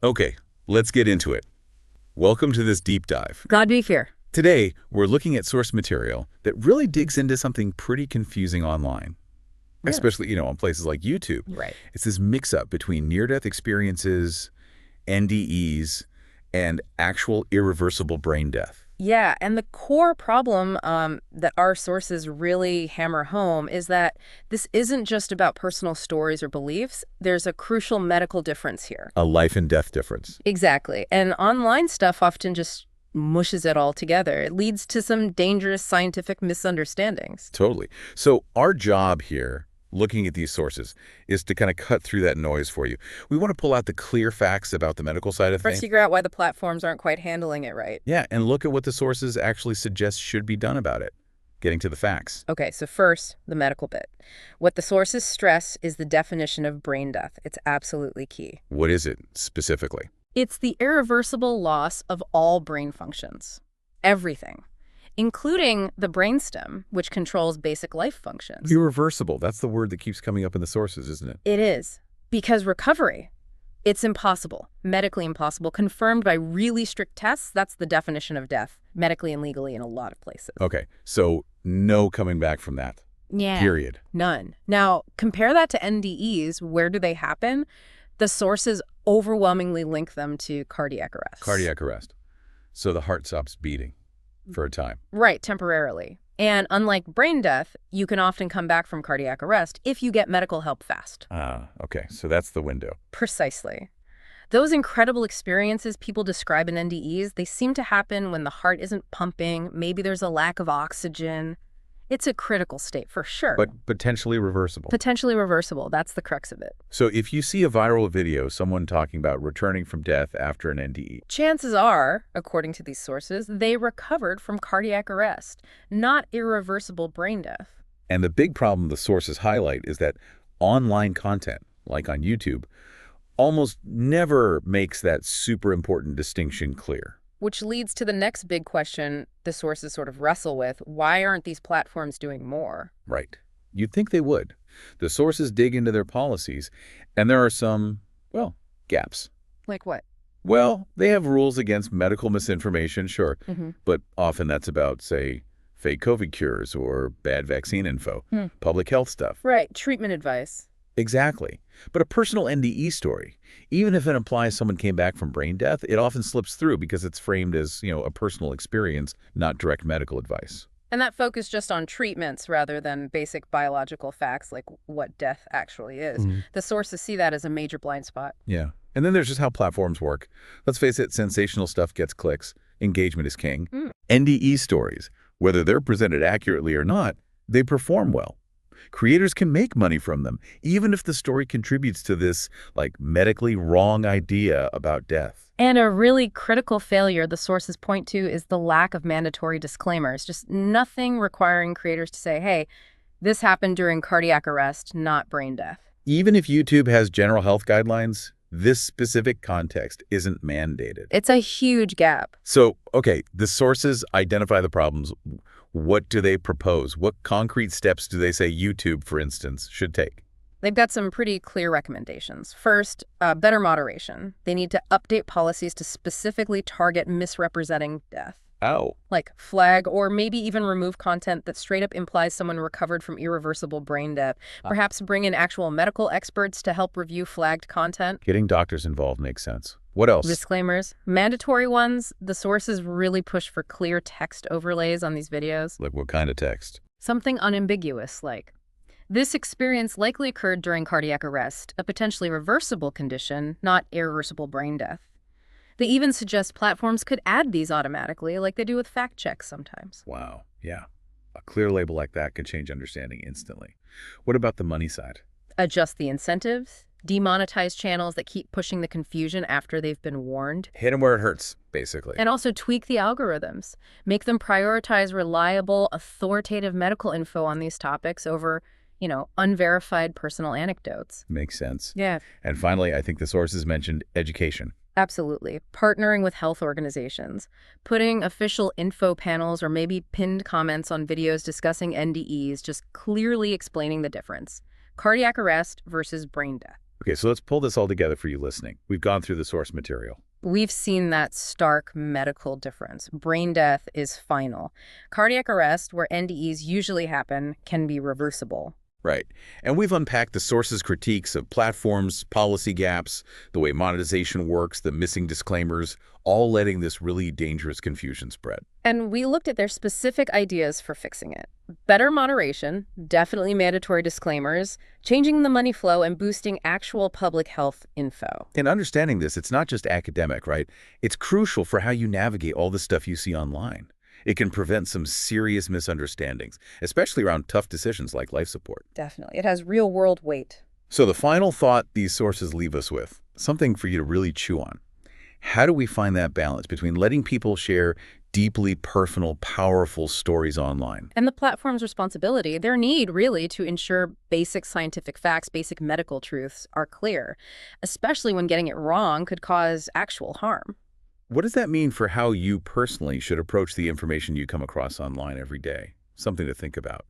Okay, let's get into it. Welcome to this deep dive. Glad to be here. Today, we're looking at source material that really digs into something pretty confusing online, Really? especially, on places like YouTube. Right. It's this mix-up between near-death experiences, NDEs, and actual irreversible brain death. Yeah, and the core problem that our sources really hammer home is that this isn't just about personal stories or beliefs. There's a crucial medical difference here. A life and death difference. Exactly. And online stuff often just mushes it all together. It leads to some dangerous scientific misunderstandings. Totally. So our job here, looking at these sources, is to kind of cut through that noise for you. We want to pull out the clear facts about the medical side of First, things. figure out why the platforms aren't quite handling it right. Yeah, and look at what the sources actually suggest should be done about it. Getting to the facts. Okay, so first, the medical bit. What the sources stress is the definition of brain death. It's absolutely key. What is it specifically? It's the irreversible loss of all brain functions. Everything. Including the brainstem, which controls basic life functions. Irreversible. That's the word that keeps coming up in the sources, isn't it? It is. Because recovery, it's impossible. Medically impossible. Confirmed by really strict tests. That's the definition of death, medically and legally in a lot of places. Okay, so no coming back from that. Yeah. Period. None. Now, compare that to NDEs. Where do they happen? The sources overwhelmingly link them to cardiac arrest. Cardiac arrest. So the heart stops beating for a time. Right, temporarily. And unlike brain death, you can often come back from cardiac arrest if you get medical help fast. Ah, okay, so that's the window. Precisely. Those incredible experiences people describe in NDEs, they seem to happen when the heart isn't pumping, maybe there's a lack of oxygen. It's a critical state for sure. But potentially reversible. Potentially reversible, that's the crux of it. So if you see a viral video, someone talking about returning from death after an NDE, Chances are, according to these sources, they recovered from cardiac arrest, not irreversible brain death. and the big problem the sources highlight is that online content, like on YouTube, almost never makes that super important distinction clear. Which leads to the next big question the sources sort of wrestle with. Why aren't these platforms doing more? Right. You'd think they would. The sources dig into their policies, and there are some, well, gaps. Like what? Well, they have rules against medical misinformation, sure, but often that's about, say, fake COVID cures or bad vaccine info, public health stuff. Right, treatment advice. Exactly. But a personal NDE story, even if it implies someone came back from brain death, it often slips through because it's framed as, a personal experience, not direct medical advice. And that focus just on treatments rather than basic biological facts like what death actually is. The sources see that as a major blind spot. Yeah. And then there's just how platforms work. Let's face it, sensational stuff gets clicks. Engagement is king. NDE stories, whether they're presented accurately or not, they perform well. Creators can make money from them, even if the story contributes to this, medically wrong idea about death. And a really critical failure the sources point to is the lack of mandatory disclaimers. Just nothing requiring creators to say, hey, this happened during cardiac arrest, not brain death. Even if YouTube has general health guidelines, this specific context isn't mandated. It's a huge gap. So, okay, the sources identify the problems. What do they propose? What concrete steps do they say YouTube, for instance, should take? They've got some pretty clear recommendations. First, better moderation. They need to update policies to specifically target misrepresenting death. Oh. Like flag or maybe even remove content that straight up implies someone recovered from irreversible brain death. Perhaps bring in actual medical experts to help review flagged content. Getting doctors involved makes sense. What else? Disclaimers. Mandatory ones. The sources really push for clear text overlays on these videos. Like what kind of text? Something unambiguous like, this experience likely occurred during cardiac arrest, a potentially reversible condition, not irreversible brain death. They even suggest platforms could add these automatically, like they do with fact checks sometimes. Wow. Yeah. A clear label like that could change understanding instantly. What about the money side? Adjust the incentives, demonetize channels that keep pushing the confusion after they've been warned. Hit them where it hurts, basically. And also tweak the algorithms. Make them prioritize reliable, authoritative medical info on these topics over, unverified personal anecdotes. Makes sense. Yeah. And finally, I think the sources mentioned education. Absolutely. Partnering with health organizations, putting official info panels or maybe pinned comments on videos discussing NDEs, just clearly explaining the difference. Cardiac arrest versus brain death. Okay, so let's pull this all together for you listening. We've gone through the source material. We've seen that stark medical difference. Brain death is final. Cardiac arrest, where NDEs usually happen, can be reversible. Right. And we've unpacked the sources' critiques of platforms, policy gaps, the way monetization works, the missing disclaimers, all letting this really dangerous confusion spread. And we looked at their specific ideas for fixing it. Better moderation, definitely mandatory disclaimers, changing the money flow, and boosting actual public health info. In understanding this, it's not just academic, right? It's crucial for how you navigate all the stuff you see online. It can prevent some serious misunderstandings, especially around tough decisions like life support. Definitely. It has real-world weight. So the final thought these sources leave us with, something for you to really chew on. How do we find that balance between letting people share deeply personal, powerful stories online? And the platform's responsibility, their need, really, to ensure basic scientific facts, basic medical truths are clear, especially when getting it wrong could cause actual harm. What does that mean for how you personally should approach the information you come across online every day? Something to think about.